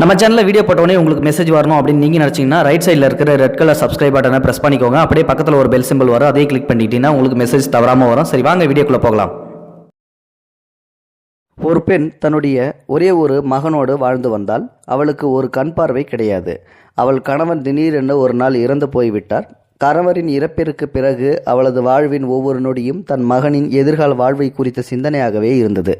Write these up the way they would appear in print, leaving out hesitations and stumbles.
நம்ம சேனலில் வீடியோ போட்டோடனே உங்களுக்கு மெசேஜ் வரணும் அப்படின்னு நீங்கள் நினச்சிங்கன்னா ரைட் சைடில் இருக்கிற ரெட் கலர் சப்ஸ்கிரைப் பட்டனை ப்ரெஸ் பண்ணிக்கோங்க. அப்படியே பக்கத்தில் ஒரு பெல் சிம்பிள் வரும், அதே கிளிக் பண்ணிட்டீங்கன்னா உங்களுக்கு மெசேஜ் தவறாமல் வரும். சரி, வாங்க வீடியோக்குள்ளே போகலாம். ஒரு பெண் தன்னுடைய ஒரே ஒரு மகனோடு வாழ்ந்து வந்தால் அவளுக்கு ஒரு கண் பார்வை கிடையாது. அவள் கணவன் திடீரென்று ஒரு நாள் இறந்து போய்விட்டார். கணவரின் இறப்பிற்கு பிறகு அவளது வாழ்வின் ஒவ்வொரு நொடியும் தன் மகனின் எதிர்கால வாழ்வை குறித்த சிந்தனையாகவே இருந்தது.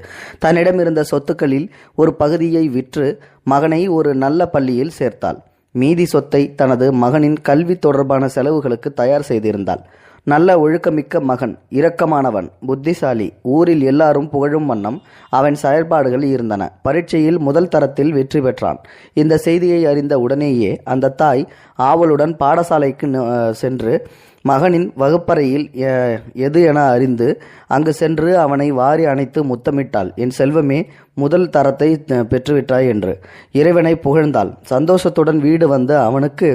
தன்னிடம் இருந்த சொத்துக்களில் ஒரு பகுதியை விற்று மகனை ஒரு நல்ல பள்ளியில் சேர்த்தாள். மீதி சொத்தை தனது மகனின் கல்வி தொடர்பான செலவுகளுக்கு தயார் செய்திருந்தாள். நல்ல ஒழுக்கமிக்க மகன், இரக்கமானவன், புத்திசாலி, ஊரில் எல்லாரும் புகழும் வண்ணம் அவன் செயல்பாடுகள் இருந்தன. பரீட்சையில் முதல் தரத்தில் வெற்றி பெற்றான். இந்த செய்தியை அறிந்த உடனேயே அந்த தாய் ஆவலுடன் பாடசாலைக்கு சென்று மகனின் வகுப்பறையில் எது என அறிந்து அங்கு சென்று அவனை வாரி அணைத்து முத்தமிட்டாள். என் செல்வமே, முதல் தரத்தை பெற்றுவிட்டாய் என்று இறைவனை புகழ்ந்தாள். சந்தோஷத்துடன் வீடு வந்து அவனுக்கு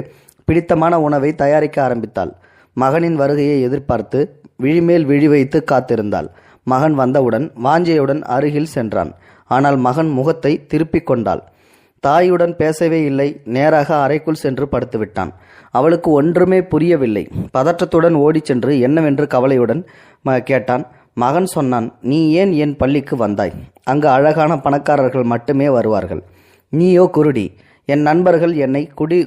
பிடித்தமான உணவை தயாரிக்க ஆரம்பித்தாள். மகனின் வருகையை எதிர்பார்த்து விழிமேல் விழி வைத்து காத்திருந்தாள். மகன் வந்தவுடன் வாஞ்சையுடன் அருகில் சென்றான். ஆனால் மகன் முகத்தை திருப்பிக் கொண்டாள். தாயுடன் பேசவே இல்லை. நேராக அறைக்குள் சென்று படுத்துவிட்டான். அவளுக்கு ஒன்றுமே புரியவில்லை. பதற்றத்துடன் ஓடிச் சென்று என்னவென்று கவலையுடன் கேட்டான். மகன் சொன்னான், நீ ஏன் என் பள்ளிக்கு வந்தாய்? அங்கு அழகான பணக்காரர்கள் மட்டுமே வருவார்கள். நீயோ குருடி. என் நண்பர்கள் என்னை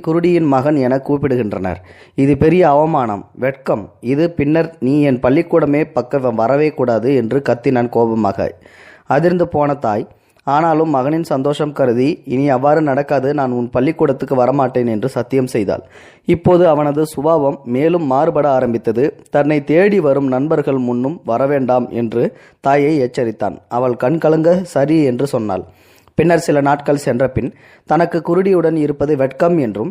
குருடியின் மகன் என கூப்பிடுகின்றனர். இது பெரிய அவமானம், வெட்கம். இது பின்னர் நீ என் பள்ளிக்கூடமே பக்கம் வரவே கூடாது என்று கத்தினான் கோபமாக. அதிர்ந்து போன தாய் ஆனாலும் மகனின் சந்தோஷம் கருதி, இனி அவ்வாறு நடக்காது, நான் உன் பள்ளிக்கூடத்துக்கு வரமாட்டேன் என்று சத்தியம் செய்தாள். இப்போது அவனது சுபாவம் மேலும் மாறுபட ஆரம்பித்தது. தன்னை தேடி வரும் நண்பர்கள் முன்னும் வரவேண்டாம் என்று தாயை எச்சரித்தான். அவள் கண்கலங்க சரி என்று சொன்னாள். பின்னர் சில நாட்கள் சென்ற பின் தனக்கு குருடியுடன் இருப்பது வெட்கம் என்றும்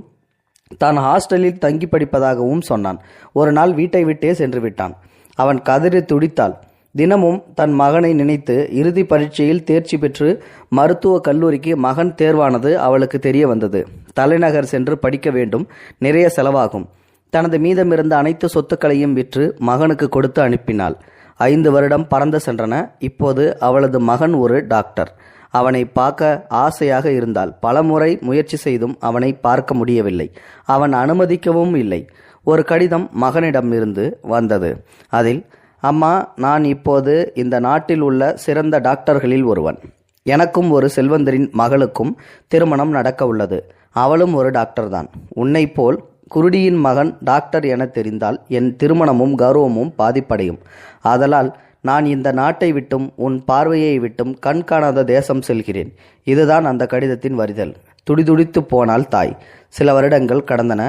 தான் ஹாஸ்டலில் தங்கி படிப்பதாகவும் சொன்னான். ஒரு நாள் வீட்டை விட்டே சென்று விட்டான். அவன் கதறி துடித்தாள். தினமும் தன் மகனை நினைத்து இறுதி பரீட்சையில் தேர்ச்சி பெற்று மருத்துவ கல்லூரிக்கு மகன் தேர்வானது அவளுக்கு தெரிய வந்தது. தலைநகர் சென்று படிக்க வேண்டும், நிறைய செலவாகும். தனது மீதமிருந்த அனைத்து சொத்துக்களையும் விற்று மகனுக்கு கொடுத்து அனுப்பினாள். 5 வருடம் பறந்து சென்றன. இப்போது அவளது மகன் ஒரு டாக்டர். அவனை பார்க்க ஆசையாக இருந்தால் பலமுறை முயற்சி செய்தும் அவனை பார்க்க முடியவில்லை. அவன் அனுமதிக்கவும் இல்லை. ஒரு கடிதம் மகனிடமிருந்து வந்தது. அதில், அம்மா, நான் இப்போது இந்த நாட்டில் உள்ள சிறந்த டாக்டர்களில் ஒருவன். எனக்கும் ஒரு செல்வந்தரின் மகளுக்கும் திருமணம் நடக்க உள்ளது. அவளும் ஒரு டாக்டர்தான். உன்னை போல் குருடியின் மகன் டாக்டர் என தெரிந்தால் என் திருமணமும் கௌரவமும் பாதிப்படையும். ஆதலால் நான் இந்த நாட்டை விட்டும் உன் பார்வையை விட்டும் கண் காணாத தேசம் செல்கிறேன். இதுதான் அந்த கடிதத்தின் வரிதல். துடிதுடித்து போனாள் தாய். சில வருடங்கள் கடந்தன.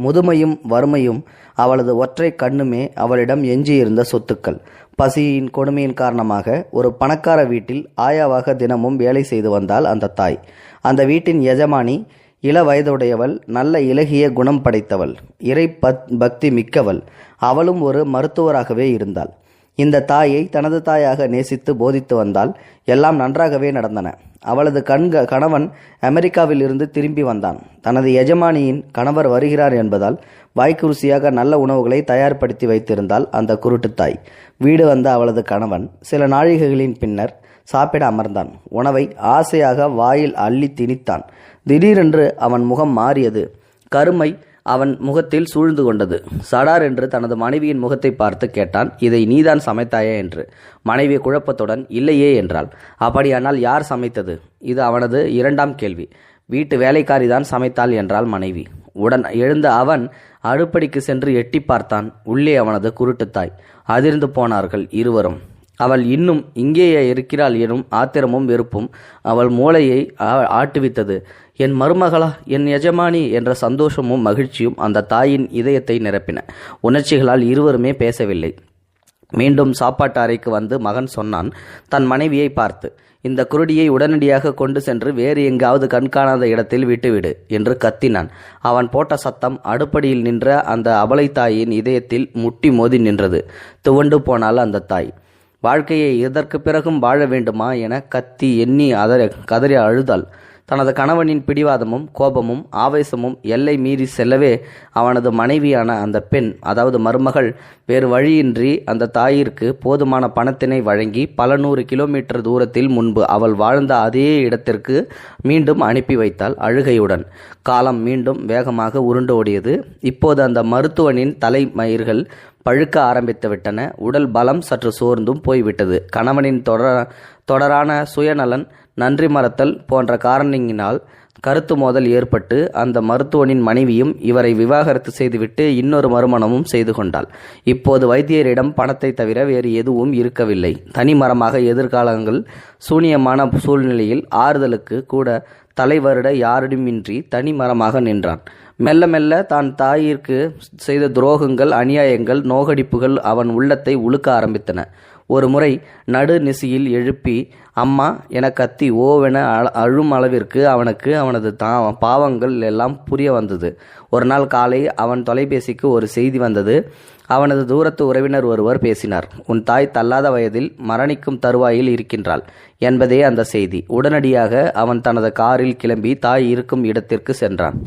முதுமையும் வறுமையும் அவளது ஒற்றை கண்ணுமே அவளிடம் எஞ்சியிருந்த சொத்துக்கள். பசியின் கொடுமையின் காரணமாக ஒரு பணக்கார வீட்டில் ஆயாவாக தினமும் வேலை செய்து வந்தாள் அந்த தாய். அந்த வீட்டின் எஜமானி இள வயதுடையவள், நல்ல இலகிய குணம் படைத்தவள், இறை பக்தி மிக்கவள். அவளும் ஒரு மருத்துவராகவே இருந்தாள். இந்த தாயை தனது தாயாக நேசித்து போதித்து வந்தால் எல்லாம் நன்றாகவே நடந்தன. அவளது கணவன் அமெரிக்காவில் இருந்து திரும்பி வந்தான். தனது எஜமானியின் கணவர் வருகிறார் என்பதால் வாய்க்கு ருசியாக நல்ல உணவுகளை தயார்படுத்தி வைத்திருந்தாள் அந்த குருட்டு தாய். வீடு வந்த அவளது கணவன் சில நாழிகைகளின் பின்னர் சாப்பிட அமர்ந்தான். உணவை ஆசையாக வாயில் அள்ளி திணித்தான். திடீரென்று அவன் முகம் மாறியது. கருமை அவன் முகத்தில் சூழ்ந்து கொண்டது. சடார் என்று தனது மனைவியின் முகத்தை பார்த்து கேட்டான், இதை நீதான் சமைத்தாயா என்று. மனைவி குழப்பத்துடன் இல்லையே என்றாள். அப்படியானால் யார் சமைத்தது? இது அவனது 2ஆம் கேள்வி. வீட்டு வேலைக்காரிதான் சமைத்தாள் என்றாள் மனைவி. உடன் எழுந்த அவன் அடுப்படிக்கு சென்று எட்டி பார்த்தான். உள்ளே அவனது குருட்டுத்தாய். அதிர்ந்து போனார்கள் இருவரும். அவள் இன்னும் இங்கேயே இருக்கிறாள் எனும் ஆத்திரமும் வெறுப்பும் அவள் மூளையை ஆட்டுவித்தது. என் மருமகளா, என் எஜமானி என்ற சந்தோஷமும் மகிழ்ச்சியும் அந்த தாயின் இதயத்தை நிரப்பின. உணர்ச்சிகளால் இருவருமே பேசவில்லை. மீண்டும் சாப்பாட்டு அறைக்கு வந்து மகன் சொன்னான் தன் மனைவியை பார்த்து, இந்த குருடியை உடனடியாக கொண்டு சென்று வேறு எங்காவது கண்காணாத இடத்தில் விட்டுவிடு என்று கத்தினான். அவன் போட்ட சத்தம் அடுப்படியில் நின்ற அந்த அபலை தாயின் இதயத்தில் முட்டி மோதி நின்றது. துவண்டு போனாள் அந்த தாய். வாழ்க்கையை இதற்கு பிறகும் வாழ வேண்டுமா என கத்தி எண்ணி கதறி அழுதாள். தனது கணவனின் பிடிவாதமும் கோபமும் ஆவேசமும் எல்லை மீறி செல்லவே அவனது மனைவியான அந்த பெண், அதாவது மருமகள், வேறு வழியின்றி அந்த தாயிற்கு போதுமான பணத்தினை வழங்கி பல 100 கிலோமீட்டர் தூரத்தில் முன்பு அவள் வாழ்ந்த அதே இடத்திற்கு மீண்டும் அனுப்பி வைத்தாள் அழுகையுடன். காலம் மீண்டும் வேகமாக உருண்டு ஓடியது. இப்போது அந்த மருத்துவனின் தலைமயிர்கள் பழுக்க ஆரம்பித்து விட்டன. உடல் பலம் சற்று சோர்ந்தும் போய்விட்டது. கணவனின் தொடரான சுயநலன், நன்றி மறத்தல் போன்ற காரணங்களினால் கருத்து மோதல் ஏற்பட்டு அந்த மருத்துவனின் மனைவியும் இவரை விவாகரத்து செய்துவிட்டு இன்னொரு மறுமணமும் செய்து கொண்டாள். இப்போது வைத்தியரிடம் பணத்தை தவிர வேறு எதுவும் இருக்கவில்லை. தனிமரமாக எதிர்காலங்கள் சூனியமான சூழ்நிலையில் ஆறுதலுக்கு கூட தலைவருட யாரிடமின்றி தனிமரமாக நின்றான். மெல்ல மெல்ல தான் தாயிற்கு செய்த துரோகங்கள், அநியாயங்கள், நோகடிப்புகள் அவன் உள்ளத்தை உழுக்க ஆரம்பித்தன. ஒரு முறை நடு நிசியில் எழுப்பி அம்மா என கத்தி ஓவென அழும் அளவிற்கு அவனுக்கு அவனது பாவங்கள் எல்லாம் புரிய வந்தது. ஒரு நாள் காலை அவன் தொலைபேசிக்கு ஒரு செய்தி வந்தது. அவனது தூரத்து உறவினர் ஒருவர் பேசினார். உன் தாய் தள்ளாத வயதில் மரணிக்கும் தருவாயில் இருக்கின்றாள் என்பதே அந்த செய்தி. உடனடியாக அவன் தனது காரில் கிளம்பி தாய் இருக்கும் இடத்திற்கு சென்றான்.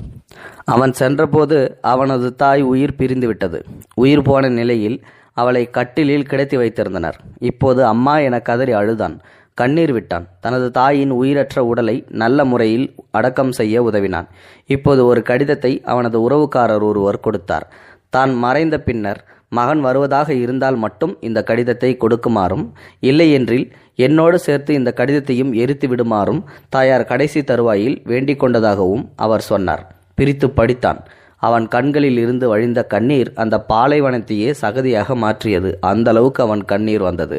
அவன் சென்றபோது அவனது தாய் உயிர் பிரிந்துவிட்டது. உயிர் போன நிலையில் அவளை கட்டிலில் கிடத்தி வைத்திருந்தனர். இப்போது அம்மா என கதறி அழுதான், கண்ணீர் விட்டான். தனது தாயின் உயிரற்ற உடலை நல்ல முறையில் அடக்கம் செய்ய உதவினான். இப்போது ஒரு கடிதத்தை அவனது உறவுக்காரர் ஒருவர் கொடுத்தார். தான் மறைந்த பின்னர் மகன் வருவதாக இருந்தால் மட்டும் இந்த கடிதத்தை கொடுக்குமாறும், இல்லையென்றில் என்னோடு சேர்த்து இந்த கடிதத்தையும் எரித்து விடுமாறும் தாயார் கடைசி தருவாயில் வேண்டிக் கொண்டதாகவும் அவர் சொன்னார். பிரித்து படித்தான். அவன் கண்களில் இருந்து வழிந்த கண்ணீர் அந்த பாலைவனத்தையே சகதியாக மாற்றியது. அந்த அளவுக்கு அவன் கண்ணீர் வந்தது.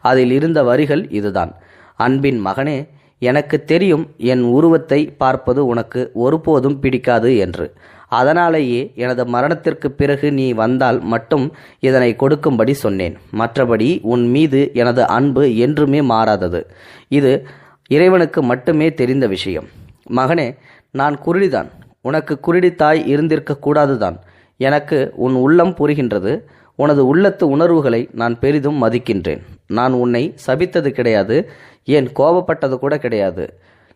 அதில் இருந்த வரிகள் இதுதான்: அன்பின் மகனே, எனக்கு தெரியும் என் உருவத்தை பார்ப்பது உனக்கு ஒருபோதும் பிடிக்காது என்று. அதனாலேயே எனது மரணத்திற்கு பிறகு நீ வந்தால் மட்டும் இதனை கொடுக்கும்படி சொன்னேன். மற்றபடி உன் மீது எனது அன்பு என்றுமே மாறாதது. இது இறைவனுக்கு மட்டுமே தெரிந்த விஷயம். மகனே, நான் குருடிதான். உனக்கு குருடி தாய் இருந்திருக்க கூடாதுதான். எனக்கு உன் உள்ளம் புரிகின்றது. உனது உள்ளத்து உணர்வுகளை நான் பெரிதும் மதிக்கின்றேன். நான் உன்னை சபித்தது கிடையாது, ஏன் கோபப்பட்டது கூட கிடையாது.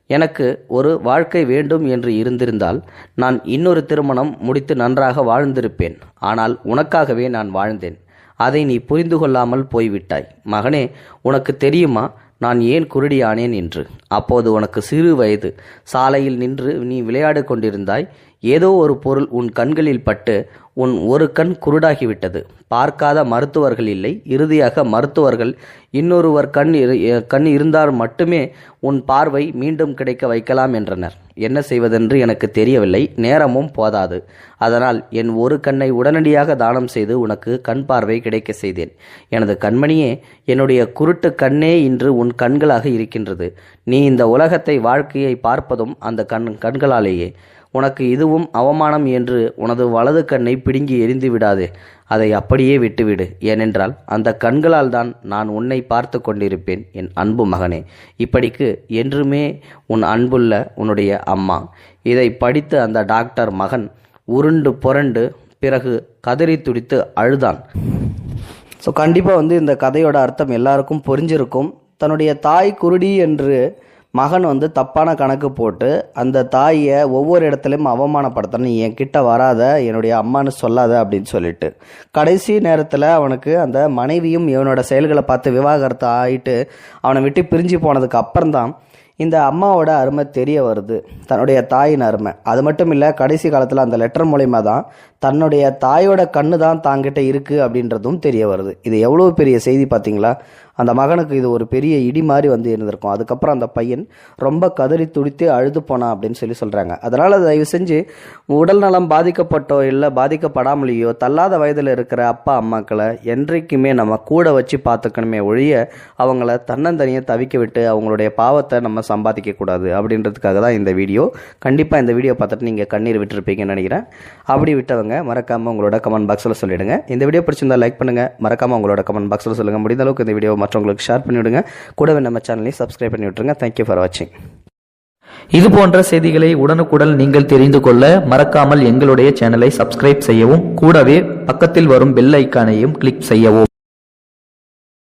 எனக்கு ஒரு வாழ்க்கை வேண்டும் என்று இருந்திருந்தால் நான் இன்னொரு திருமணம் முடித்து நன்றாக வாழ்ந்திருப்பேன். ஆனால் உனக்காகவே நான் வாழ்ந்தேன். அதை நீ புரிந்து கொள்ளாமல் போய்விட்டாய். மகனே, உனக்கு தெரியுமா நான் ஏன் குருடியானேன் என்று? அப்போது உனக்கு சிறு வயது. சாலையில் நின்று நீ விளையாடு கொண்டிருந்தாய். ஏதோ ஒரு பொருள் உன் கண்களில் பட்டு உன் ஒரு கண் குருடாகிவிட்டது. பார்க்காத மருத்துவர்கள் இல்லை. இறுதியாக மருத்துவர்கள் இன்னொருவர் கண் இருந்தால் மட்டுமே உன் பார்வை மீண்டும் கிடைக்க வைக்கலாம் என்றனர். என்ன செய்வதென்று எனக்கு தெரியவில்லை. நேரமும் போதாது. அதனால் என் ஒரு கண்ணை உடனடியாக தானம் செய்து உனக்கு கண் பார்வை கிடைக்க செய்தேன். எனது கண்மணியே, என்னுடைய குருட்டு கண்ணே இன்று உன் கண்களாக இருக்கின்றது. நீ இந்த உலகத்தை, வாழ்க்கையை பார்ப்பதும் அந்த கண்களாலேயே. உனக்கு இதுவும் அவமானம் என்று உனது வலது கண்ணை பிடுங்கி எரிந்து விடாதே. அதை அப்படியே விட்டுவிடு. ஏனென்றால் அந்த கண்களால் தான் நான் உன்னை பார்த்து கொண்டிருப்பேன் என் அன்பு மகனே. இப்படிக்கு என்றுமே உன் அன்புள்ள உன்னுடைய அம்மா. இதை படித்து அந்த டாக்டர் மகன் உருண்டு புரண்டு பிறகு கதறி துடித்து அழுதான். ஸோ கண்டிப்பாக இந்த கதையோட அர்த்தம் எல்லாருக்கும் புரிஞ்சிருக்கும். தன்னுடைய தாய் குருடி என்று மகன் தப்பான கணக்கு போட்டு அந்த தாயை ஒவ்வொரு இடத்துலையும் அவமானப்படுத்தணும். என் கிட்ட வராத, என்னுடைய அம்மானு சொல்லாத அப்படின்னு சொல்லிட்டு கடைசி நேரத்தில் அவனுக்கு அந்த மனைவியும் இவனோட செயல்களை பார்த்து விவாகரத்து ஆகிட்டு அவனை விட்டு பிரிஞ்சு போனதுக்கு அப்புறம்தான் இந்த அம்மாவோட அருமை தெரிய வருது, தன்னுடைய தாயின் அருமை. அது மட்டும் இல்லை, கடைசி காலத்தில் அந்த லெட்டர் மூலயமா தான் தன்னுடைய தாயோட கண்ணு தான் தாங்கிட்ட இருக்குது அப்படின்றதும் தெரிய வருது. இது எவ்வளோ பெரிய செய்தி பார்த்தீங்களா? அந்த மகனுக்கு இது ஒரு பெரிய இடி மாதிரி இருந்திருக்கும். அதுக்கப்புறம் அந்த பையன் ரொம்ப கதறி துடித்து அழுது போனான் அப்படின்னு சொல்கிறாங்க. அதனால் தயவு செஞ்சு உடல் நலம் பாதிக்கப்பட்டோ இல்லை பாதிக்கப்படாமலேயோ தள்ளாத வயதில் இருக்கிற அப்பா அம்மாக்களை என்றைக்குமே நம்ம கூட வச்சு பார்த்துக்கணுமே ஒழிய அவங்கள தன்னந்தனியாக தவிக்க விட்டு அவங்களுடைய பாவத்தை நம்ம சம்பாதிக்கக்கூடாது அப்படின்றதுக்காக தான் இந்த வீடியோ. கண்டிப்பாக இந்த வீடியோ பார்த்துட்டு நீங்கள் கண்ணீர் விட்டுருப்பீங்கன்னு நினைக்கிறேன். அப்படி விட்டவங்க மறக்காமல் உங்களோட கமெண்ட் பாக்ஸில் சொல்லிவிடுங்க. இந்த வீடியோ பிடிச்சிருந்தா லைக் பண்ணுங்கள். மறக்காமல் உங்களோட கமெண்ட் பாக்ஸில் சொல்லுங்கள். முடிந்த அளவுக்கு இந்த வீடியோ மற்றவங்களுக்கு ஷேர் பண்ணிவிடுங்க. கூடவே நம்ம சேனலையும் சப்ஸ்கிரைப் பண்ணி விட்டுருங்க. தேங்க்யூ ஃபார் வாட்சிங். இது போன்ற செய்திகளை உடனுக்குடன் நீங்கள் தெரிந்து கொள்ள மறக்காமல் எங்களுடைய சேனலை சப்ஸ்கிரைப் செய்யவும், கூடவே பக்கத்தில் வரும் பெல் ஐக்கானையும் கிளிக் செய்யவும்.